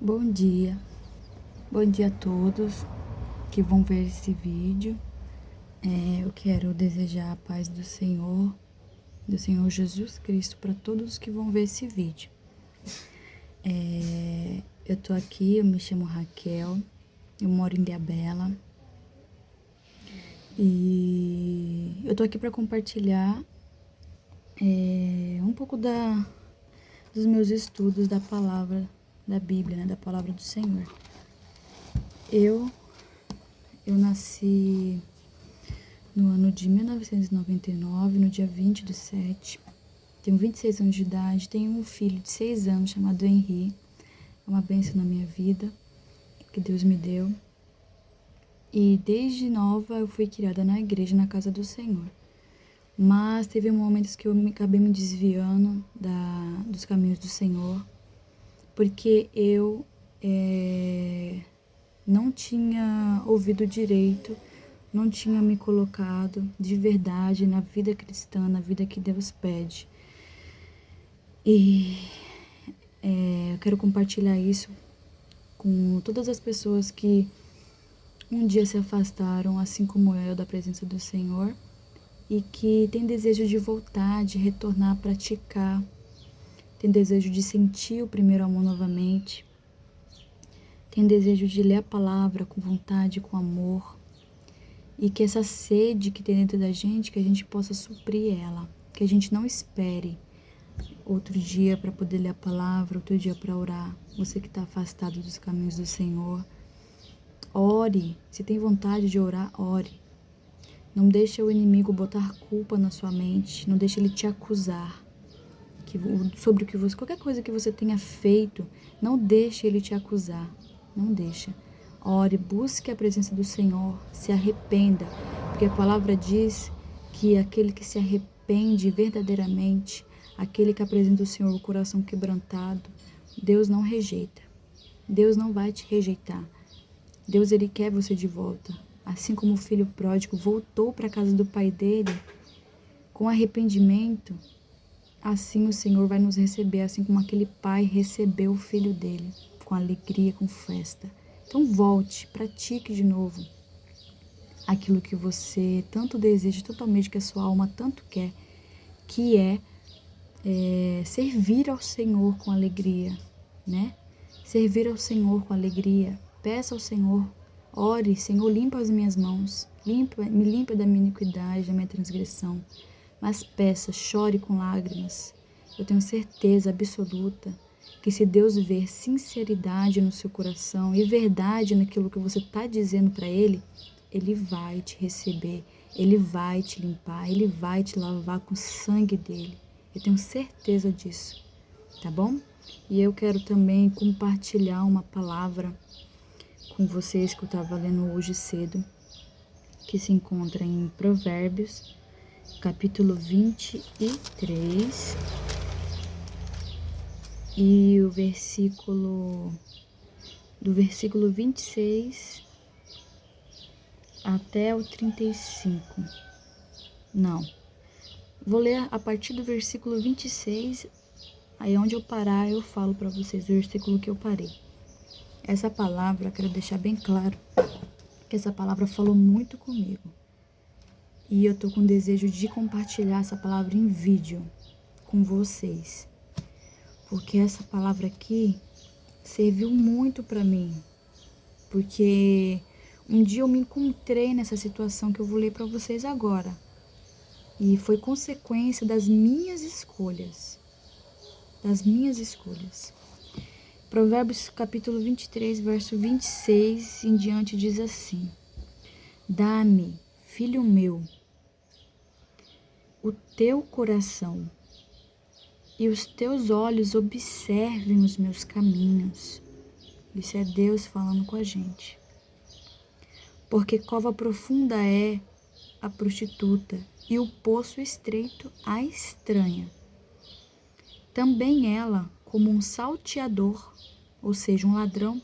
Bom dia a todos que vão ver esse vídeo. Eu quero desejar a paz do Senhor Jesus Cristo para todos que vão ver esse vídeo. Eu tô aqui, eu me chamo Raquel, eu moro em Ilhabela e eu tô aqui para compartilhar um pouco dos meus estudos da palavra da Bíblia, né, da palavra do Senhor. Eu nasci no ano de 1999, no dia 20/7. Tenho 26 anos de idade, tenho um filho de 6 anos chamado Henri. É uma bênção na minha vida que Deus me deu. E desde nova eu fui criada na igreja, na casa do Senhor. Mas teve momentos que eu acabei me desviando dos caminhos do Senhor, porque eu não tinha ouvido direito, não tinha me colocado de verdade na vida cristã, na vida que Deus pede. E eu quero compartilhar isso com todas as pessoas que um dia se afastaram, assim como eu, da presença do Senhor, e que tem desejo de voltar, de retornar a praticar, tem desejo de sentir o primeiro amor novamente, tem desejo de ler a palavra com vontade, com amor, e que essa sede que tem dentro da gente, que a gente possa suprir ela, que a gente não espere outro dia para poder ler a palavra, outro dia para orar. Você que está afastado dos caminhos do Senhor, ore. Se tem vontade de orar, ore. Não deixe o inimigo botar culpa na sua mente, não deixe ele te acusar sobre qualquer coisa que você tenha feito. Não deixe ele te acusar, não deixa. Ore, busque a presença do Senhor, se arrependa, porque a palavra diz que aquele que se arrepende verdadeiramente, aquele que apresenta ao Senhor o coração quebrantado, Deus não rejeita. Deus não vai te rejeitar. Deus, ele quer você de volta. Assim como o filho pródigo voltou para a casa do pai dele com arrependimento, assim o Senhor vai nos receber, assim como aquele pai recebeu o filho dele, com alegria, com festa. Então volte, pratique de novo aquilo que você tanto deseja, totalmente que a sua alma tanto quer, que é servir ao Senhor com alegria, né? Servir ao Senhor com alegria. Peça ao Senhor, ore, Senhor, limpa as minhas mãos, me limpa da minha iniquidade, da minha transgressão. Mas peça, chore com lágrimas. Eu tenho certeza absoluta que se Deus ver sinceridade no seu coração e verdade naquilo que você está dizendo para Ele, Ele vai te receber, Ele vai te limpar, Ele vai te lavar com o sangue dEle. Eu tenho certeza disso, tá bom? E eu quero também compartilhar uma palavra com vocês que eu estava lendo hoje cedo, que se encontra em Provérbios, capítulo 23, e o versículo 26 até o 35. Não, vou ler a partir do versículo 26, aí onde eu parar eu falo para vocês o versículo que eu parei. Essa palavra, quero deixar bem claro, que essa palavra falou muito comigo. E eu tô com desejo de compartilhar essa palavra em vídeo com vocês. Porque essa palavra aqui serviu muito para mim. Porque um dia eu me encontrei nessa situação que eu vou ler para vocês agora. E foi consequência das minhas escolhas. Das minhas escolhas. Provérbios capítulo 23, verso 26 em diante diz assim: Dá-me, filho meu, o teu coração, e os teus olhos observem os meus caminhos. Isso é Deus falando com a gente. Porque cova profunda é a prostituta, e o poço estreito a estranha. Também ela, como um salteador, ou seja, um ladrão,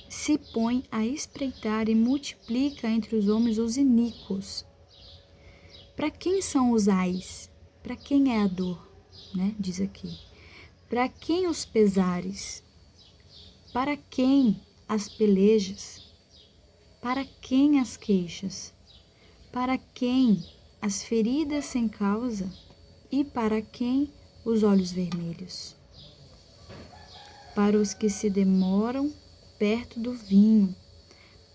se põe a espreitar e multiplica entre os homens os iníquos. Para quem são os ais? Para quem é a dor? Né? Diz aqui. Para quem os pesares? Para quem as pelejas? Para quem as queixas? Para quem as feridas sem causa? E para quem os olhos vermelhos? Para os que se demoram perto do vinho,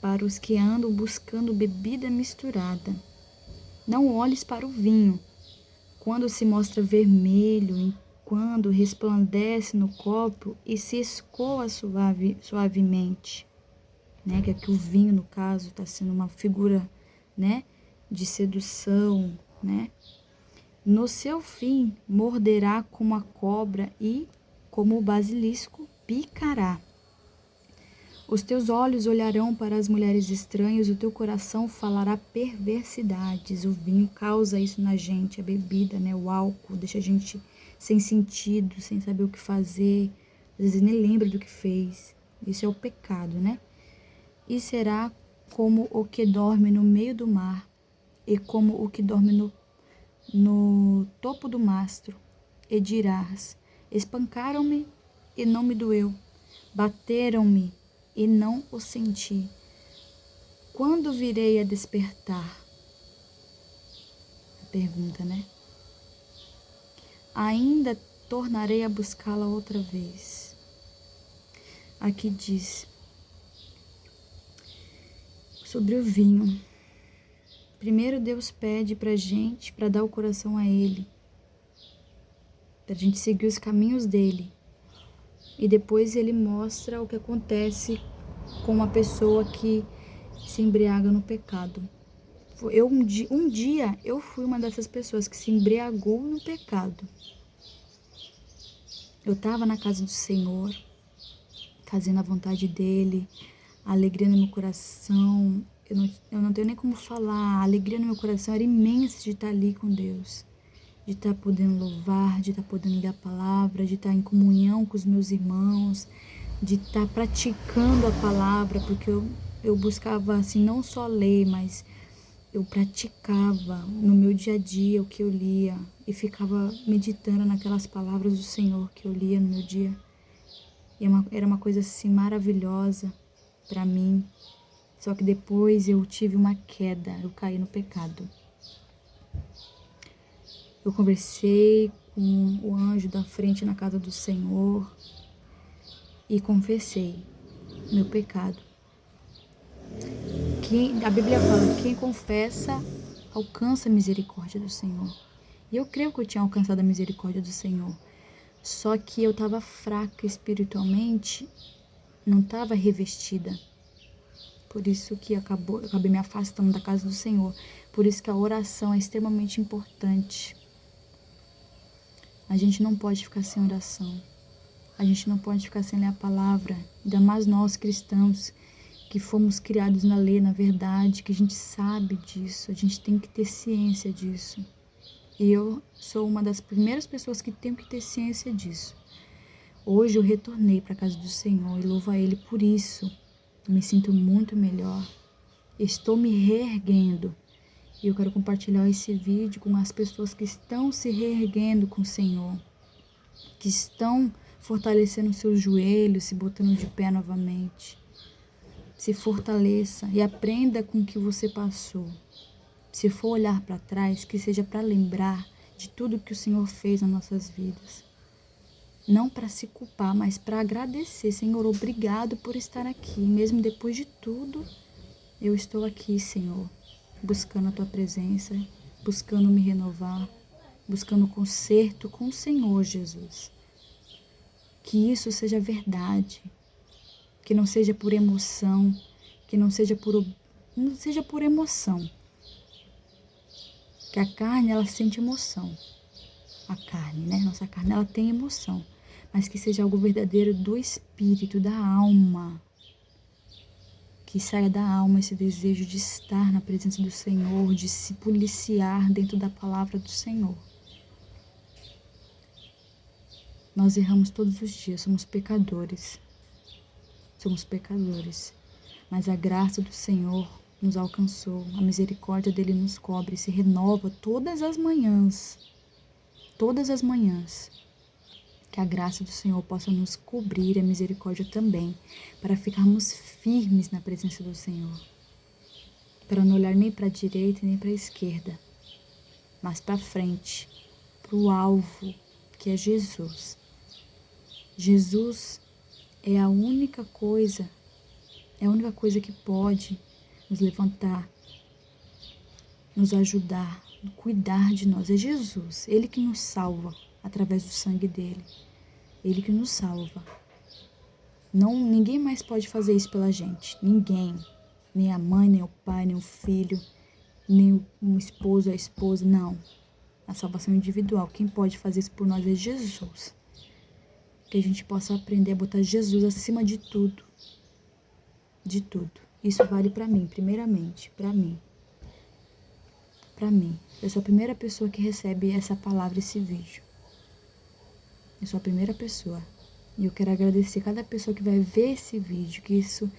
para os que andam buscando bebida misturada. Não olhes para o vinho, quando se mostra vermelho, quando resplandece no copo e se escoa suavemente. Que aqui o vinho, no caso, está sendo uma figura, de sedução, No seu fim, morderá como a cobra e, como o basilisco, picará. Os teus olhos olharão para as mulheres estranhas, o teu coração falará perversidades. O vinho causa isso na gente, a bebida, o álcool, deixa a gente sem sentido, sem saber o que fazer, às vezes nem lembra do que fez. Isso é o pecado, E será como o que dorme no meio do mar e como o que dorme no topo do mastro. E dirás: espancaram-me e não me doeu, bateram-me e não o senti. Quando virei a despertar? A pergunta, Ainda tornarei a buscá-la outra vez. Aqui diz sobre o vinho. Primeiro Deus pede pra gente, para dar o coração a Ele, pra gente seguir os caminhos dele. E depois Ele mostra o que acontece com uma pessoa que se embriaga no pecado. Um dia eu fui uma dessas pessoas que se embriagou no pecado. Eu estava na casa do Senhor, fazendo a vontade dEle, a alegria no meu coração. Eu não tenho nem como falar, a alegria no meu coração era imensa de estar ali com Deus, de estar podendo louvar, de estar podendo ler a palavra, de estar em comunhão com os meus irmãos, de estar praticando a palavra, porque eu buscava, assim, não só ler, mas eu praticava no meu dia a dia o que eu lia e ficava meditando naquelas palavras do Senhor que eu lia no meu dia. E era uma coisa assim maravilhosa para mim. Só que depois eu tive uma queda, eu caí no pecado. Eu conversei com o anjo da frente na casa do Senhor e confessei meu pecado. A Bíblia fala, quem confessa alcança a misericórdia do Senhor. E eu creio que eu tinha alcançado a misericórdia do Senhor. Só que eu estava fraca espiritualmente, não estava revestida. Por isso que eu acabei me afastando da casa do Senhor. Por isso que a oração é extremamente importante. A gente não pode ficar sem oração. A gente não pode ficar sem ler a palavra. Ainda mais nós cristãos, que fomos criados na lei, na verdade, que a gente sabe disso. A gente tem que ter ciência disso. E eu sou uma das primeiras pessoas que tenho que ter ciência disso. Hoje eu retornei para a casa do Senhor e louvo a Ele por isso. Me sinto muito melhor. Estou me reerguendo. E eu quero compartilhar esse vídeo com as pessoas que estão se reerguendo com o Senhor. Que estão fortalecendo seus joelhos, se botando de pé novamente. Se fortaleça e aprenda com o que você passou. Se for olhar para trás, que seja para lembrar de tudo que o Senhor fez nas nossas vidas. Não para se culpar, mas para agradecer. Senhor, obrigado por estar aqui. Mesmo depois de tudo, eu estou aqui, Senhor, buscando a Tua presença, buscando me renovar, buscando conserto com o Senhor, Jesus. Que isso seja verdade, que não seja por emoção, que não seja por emoção. Que a carne, ela sente emoção. A carne, Nossa carne, ela tem emoção. Mas que seja algo verdadeiro do espírito, da alma. Que saia da alma esse desejo de estar na presença do Senhor, de se policiar dentro da palavra do Senhor. Nós erramos todos os dias, somos pecadores. Somos pecadores. Mas a graça do Senhor nos alcançou, a misericórdia dele nos cobre, se renova todas as manhãs. Todas as manhãs. Que a graça do Senhor possa nos cobrir, a misericórdia também, para ficarmos firmes na presença do Senhor. Para não olhar nem para a direita nem para a esquerda, mas para frente, para o alvo, que é Jesus. Jesus é a única coisa que pode nos levantar, nos ajudar, cuidar de nós. É Jesus, Ele que nos salva através do sangue dele. Ele que nos salva. Ninguém mais pode fazer isso pela gente. Ninguém. Nem a mãe, nem o pai, nem o filho, nem o esposo, a esposa. Não. A salvação individual. Quem pode fazer isso por nós é Jesus. Que a gente possa aprender a botar Jesus acima de tudo. De tudo. Isso vale para mim, primeiramente. Para mim. Para mim. Eu sou a primeira pessoa que recebe essa palavra, esse vídeo. Eu sou a primeira pessoa. E eu quero agradecer cada pessoa que vai ver esse vídeo. Que isso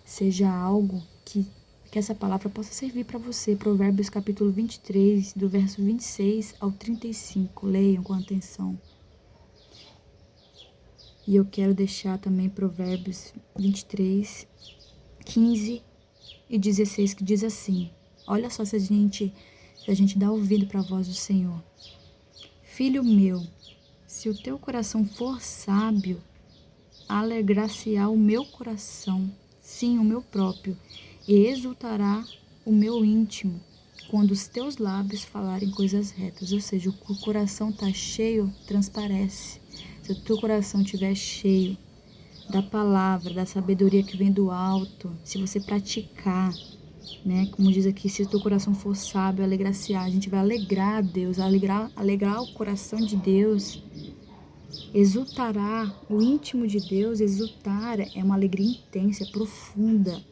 seja algo que essa palavra possa servir para você. Provérbios capítulo 23, do verso 26 ao 35. Leiam com atenção. E eu quero deixar também Provérbios 23, 15 e 16, que diz assim. Olha só se a gente dá ouvido para a voz do Senhor. Filho meu, se o teu coração for sábio, alegrar-se-á o meu coração, sim, o meu próprio, e exultará o meu íntimo, quando os teus lábios falarem coisas retas. Ou seja, o coração está cheio, transparece. Se o teu coração estiver cheio da palavra, da sabedoria que vem do alto, se você praticar, né? Como diz aqui, se o teu coração for sábio, alegrar-se-á. A gente vai alegrar a Deus, alegrar o coração de Deus. Exultará, o íntimo de Deus, exultar é uma alegria intensa, profunda.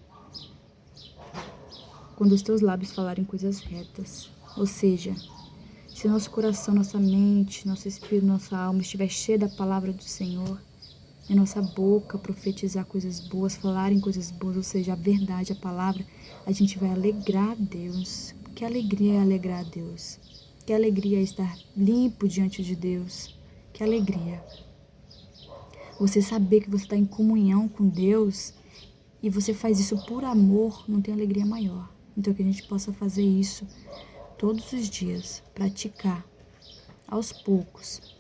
Quando os teus lábios falarem coisas retas. Ou seja, se nosso coração, nossa mente, nosso espírito, nossa alma estiver cheia da palavra do Senhor, e nossa boca profetizar coisas boas, falarem coisas boas, ou seja, a verdade, a palavra, a gente vai alegrar a Deus. Que alegria é alegrar a Deus. Que alegria é estar limpo diante de Deus. Que alegria. Você saber que você está em comunhão com Deus e você faz isso por amor, não tem alegria maior. Então que a gente possa fazer isso todos os dias, praticar aos poucos.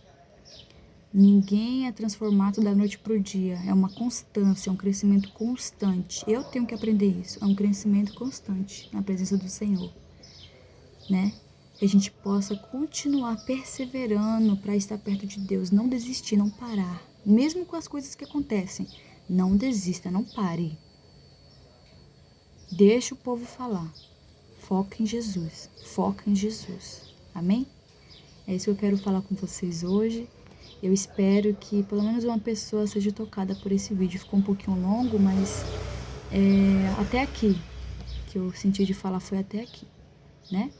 Ninguém é transformado da noite para o dia, é uma constância, é um crescimento constante. Eu tenho que aprender isso, é um crescimento constante na presença do Senhor, né? Que a gente possa continuar perseverando para estar perto de Deus, não desistir, não parar, mesmo com as coisas que acontecem. Não desista, não pare. Deixa o povo falar. Foca em Jesus. Foca em Jesus. Amém? É isso que eu quero falar com vocês hoje. Eu espero que pelo menos uma pessoa seja tocada por esse vídeo. Ficou um pouquinho longo, mas até aqui. Que eu senti de falar foi até aqui, né?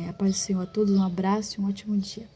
A paz do Senhor a todos. Um abraço e um ótimo dia.